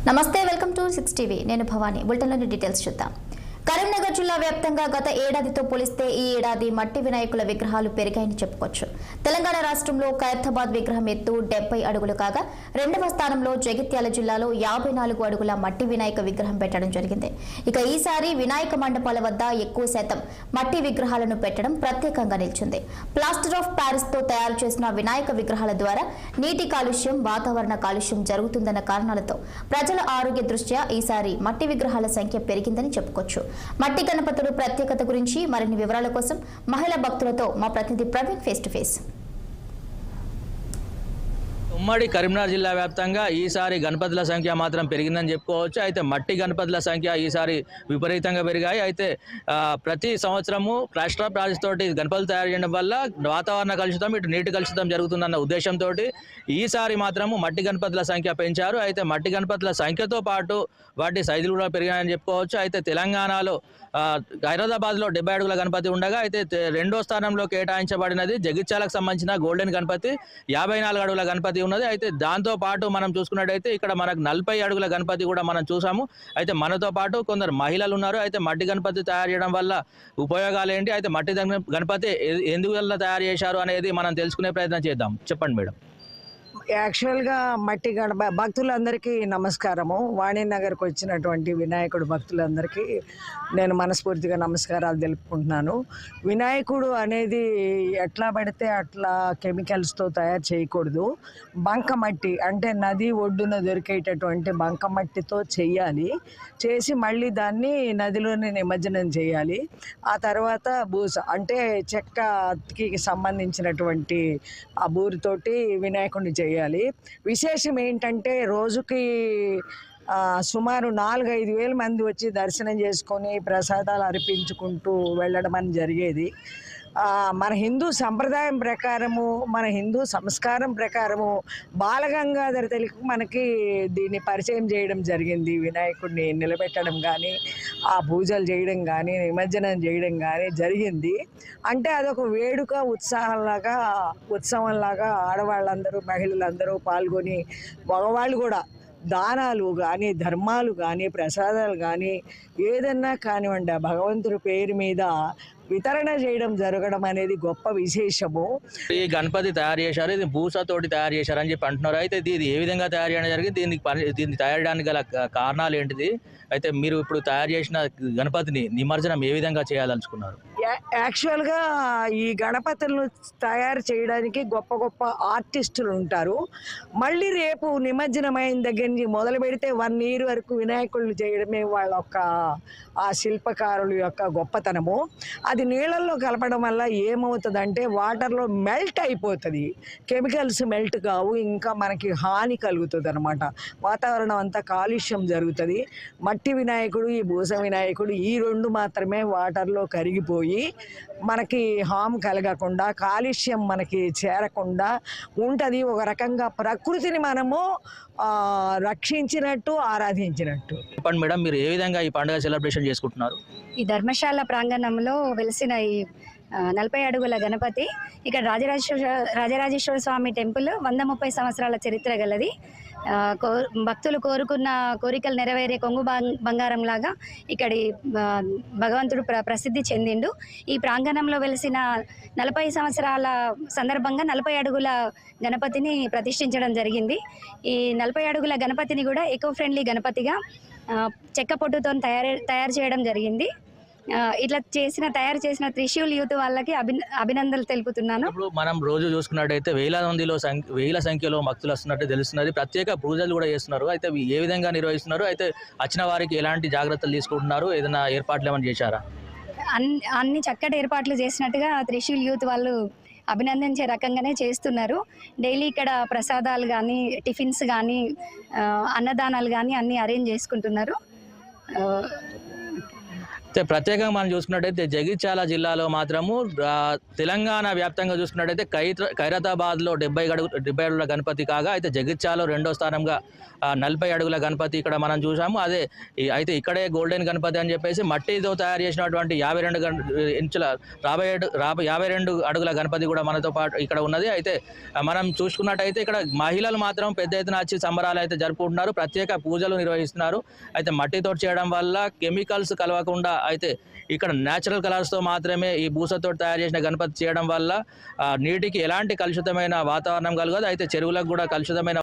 నమస్తే, welcome to 6 TV. నేను Bhavani. బులెటిన్లోని details చూద్దాం. కరీంనగర్ జిల్లా వ్యాప్తంగా గత ఏడాదితో పోలిస్తే ఈ ఏడాది మట్టి వినాయకుల విగ్రహాలు పెరిగాయని చెప్పుకోవచ్చు. తెలంగాణ రాష్ట్రంలో ఖైరతాబాద్ విగ్రహం ఎత్తు 70 అడుగులు కాగా రెండవ స్థానంలో జగిత్యాల జిల్లాలో 54 అడుగుల మట్టి వినాయక విగ్రహం పెట్టడం జరిగింది. ఇక ఈసారి వినాయక మండపాల వద్ద ఎక్కువ శాతం మట్టి విగ్రహాలను పెట్టడం ప్రత్యేకంగా నిలిచింది. ప్లాస్టర్ ఆఫ్ ప్యారిస్ తో తయారు చేసిన వినాయక విగ్రహాల ద్వారా నీటి కాలుష్యం, వాతావరణ కాలుష్యం జరుగుతుందన్న కారణాలతో ప్రజల ఆరోగ్య దృష్ట్యా ఈసారి మట్టి విగ్రహాల సంఖ్య పెరిగిందని చెప్పుకోవచ్చు. మట్టి గణపతులు ప్రత్యేకత గురించి మరిన్ని వివరాల కోసం మహిళా భక్తులతో మా ప్రతినిధి ప్రవీణ్ ఫేస్ టు ఫేస్. ఉమ్మడి కరీంనగర్ జిల్లా వ్యాప్తంగా ఈసారి గణపతుల సంఖ్య మాత్రం పెరిగిందని చెప్పుకోవచ్చు. అయితే మట్టి గణపతుల సంఖ్య ఈసారి విపరీతంగా పెరిగాయి. అయితే ప్రతి సంవత్సరము ప్లాస్టర్ ఆఫ్ ప్యారిస్ తోటి గణపతులు తయారు చేయడం వల్ల వాతావరణ కలుషితం, ఇటు నీటి కలుషితం జరుగుతుందన్న ఉద్దేశంతో ఈసారి మాత్రము మట్టి గణపతుల సంఖ్య పెంచారు. అయితే మట్టి గణపతుల సంఖ్యతో పాటు వాటి సైజులు కూడా పెరిగాయని చెప్పుకోవచ్చు. అయితే తెలంగాణలో హైదరాబాద్లో 70 అడుగుల గణపతి ఉండగా అయితే రెండో స్థానంలో కేటాయించబడినది జగిత్యాలకు సంబంధించిన గోల్డెన్ గణపతి 54 అడుగుల గణపతి ఉన్నది. అయితే దాంతో పాటు మనం చూసుకున్నట్టయితే ఇక్కడ మనకు 40 అడుగుల గణపతి కూడా మనం చూసాము. అయితే మనతో పాటు కొందరు మహిళలు ఉన్నారు. అయితే మట్టి గణపతి తయారు చేయడం వల్ల ఉపయోగాలు ఏంటి, అయితే మట్టి గణపతి ఎందువల్ల తయారు చేశారు అనేది మనం తెలుసుకునే ప్రయత్నం చేద్దాం. చెప్పండి మేడం. యాక్చువల్గా మట్టి భక్తులందరికీ నమస్కారము. వాణినగర్కి వచ్చినటువంటి వినాయకుడు భక్తులందరికీ నేను మనస్ఫూర్తిగా నమస్కారాలు తెలుపుకుంటున్నాను. వినాయకుడు అనేది ఎట్లా పడితే అట్లా కెమికల్స్తో తయారు చేయకూడదు. బంకమట్టి అంటే నది ఒడ్డున దొరికేటటువంటి బంకమట్టితో చెయ్యాలి. చేసి మళ్ళీ దాన్ని నదిలోనే నిమజ్జనం చేయాలి. ఆ తర్వాత బూస అంటే చెక్కకి సంబంధించినటువంటి ఆ బూరితోటి వినాయకుడిని చేయాలి. విశేషం ఏంటంటే రోజుకి సుమారు 4-5 వేల మంది వచ్చి దర్శనం చేసుకొని ప్రసాదాలు అర్పించుకుంటూ వెళ్ళడం అని జరిగేది. మన హిందూ సంప్రదాయం ప్రకారము, మన హిందూ సంస్కారం ప్రకారము బాలగంగాధర తిలక్ మనకి దీన్ని పరిచయం చేయడం జరిగింది. వినాయకుడిని నిలబెట్టడం కానీ, ఆ పూజలు చేయడం కానీ, నిమజ్జనం చేయడం కానీ జరిగింది. అంటే అదొక వేడుక, ఉత్సవంలాగా ఆడవాళ్ళందరూ, మహిళలందరూ పాల్గొని, మగవాళ్ళు కూడా దానాలు కానీ, ధర్మాలు కానీ, ప్రసాదాలు కానీ ఏదన్నా కానివ్వండి, ఆ భగవంతుడి పేరు మీద వితరణ చేయడం జరగడం అనేది గొప్ప విశేషము. ఈ గణపతి తయారు చేశారు, ఇది భూసతోటి తయారు చేశారు అని చెప్పి అంటున్నారు. అయితే ఇది ఏ విధంగా తయారు చేయడం జరిగింది, దీన్ని తయారు చేయడానికి గల కారణాలు ఏంటిది, అయితే మీరు ఇప్పుడు తయారు చేసిన గణపతిని నిమజ్జనం ఏ విధంగా చేయాలనుకున్నారు? యాక్చువల్గా ఈ గణపతులను తయారు చేయడానికి గొప్ప గొప్ప ఆర్టిస్టులు ఉంటారు. మళ్ళీ రేపు నిమజ్జనం అయిన దగ్గర నుంచి మొదలు పెడితే 1 year వరకు వినాయకుళ్ళు చేయడమే వాళ్ళ ఆ శిల్పకారుల యొక్క గొప్పతనము. అది నీళ్ళల్లో కలపడం వల్ల ఏమవుతుందంటే వాటర్లో మెల్ట్ అయిపోతుంది. కెమికల్స్ మెల్ట్ కావు, ఇంకా మనకి హాని కలుగుతుంది అనమాట. వాతావరణం అంతా కాలుష్యం జరుగుతుంది. మట్టి వినాయకుడు, ఈ భూస వినాయకుడు ఈ 2 మాత్రమే వాటర్లో కరిగిపోయి మనకి హామ్ కలగకుండా, కాలుష్యం మనకి చేరకుండా ఉంటుంది. ఒక రకంగా ప్రకృతిని మనము రక్షించినట్టు, ఆరాధించినట్టు. చెప్పండి మేడం, మీరు ఏ విధంగా ఈ పండుగ సెలబ్రేషన్ చేసుకుంటున్నారు? ఈ ధర్మశాల ప్రాంగణంలో వెలిసిన ఈ 40 అడుగుల గణపతి ఇక్కడ రాజరాజేశ్వర స్వామి టెంపుల్ 130 సంవత్సరాల చరిత్ర గలది. భక్తులు కోరుకున్న కోరికలు నెరవేరే కొంగు బంగారం లాగా ఇక్కడి భగవంతుడు ప్రసిద్ధి చెందిండు. ఈ ప్రాంగణంలో వెలిసిన 40 సంవత్సరాల సందర్భంగా 40 అడుగుల గణపతిని ప్రతిష్ఠించడం జరిగింది. ఈ 40 అడుగుల గణపతిని కూడా ఎకో ఫ్రెండ్లీ గణపతిగా చెక్క పొట్టుతో తయారు చేయడం జరిగింది. ఇట్లా తయారు చేసిన త్రిశూల్ యూత్ వాళ్ళకి అభినందనలు తెలుపుతున్నాను. ఇప్పుడు మనం రోజు చూసుకున్నట్టయితే వేల సంఖ్యలో భక్తులు వస్తున్నట్టు తెలుస్తున్నది. ప్రత్యేక పూజలు కూడా చేస్తున్నారు. అయితే ఏ విధంగా నిర్వహిస్తున్నారు, అయితే వచ్చిన వారికి ఎలాంటి జాగ్రత్తలు తీసుకుంటున్నారు, ఏదైనా ఏర్పాట్లు ఏమైనా చేశారా? అన్ని చక్కటి ఏర్పాట్లు చేసినట్టుగా త్రిశూల్ యూత్ వాళ్ళు అభినందించే రకంగానే చేస్తున్నారు. డైలీ ఇక్కడ ప్రసాదాలు కానీ, టిఫిన్స్ కానీ, అన్నదానాలు కానీ అన్నీ అరేంజ్ చేసుకుంటున్నారు. అయితే ప్రత్యేకంగా మనం చూసుకున్నట్టయితే జగిత్యాల జిల్లాలో మాత్రము తెలంగాణ వ్యాప్తంగా చూసుకున్నట్టయితే ఖైరతాబాద్లో 70 అడుగుల గణపతి కాగా అయితే జగిత్యాలలో రెండో స్థానంగా 40 అడుగుల గణపతి ఇక్కడ మనం చూసాము. అయితే ఇక్కడే గోల్డెన్ గణపతి అని చెప్పేసి మట్టితో తయారు చేసినటువంటి 52 ఇంచుల 52 అడుగుల గణపతి కూడా మనతో పాటు ఇక్కడ ఉన్నది. అయితే మనం చూసుకున్నట్టయితే ఇక్కడ మహిళలు మాత్రం పెద్ద ఎత్తున వచ్చి సంబరాలు అయితే జరుపుకుంటున్నారు, ప్రత్యేక పూజలు నిర్వహిస్తున్నారు. అయితే మట్టితో చేయడం వల్ల కెమికల్స్ కలవకుండా అయితే ఇక్కడ న్యాచురల్ కలర్స్తో మాత్రమే ఈ బూసతో తయారు చేసిన గణపతి చేయడం వల్ల నీటికి ఎలాంటి కలుషితమైన వాతావరణం కలగదు. అయితే చెరువులకు కూడా కలుషితమైన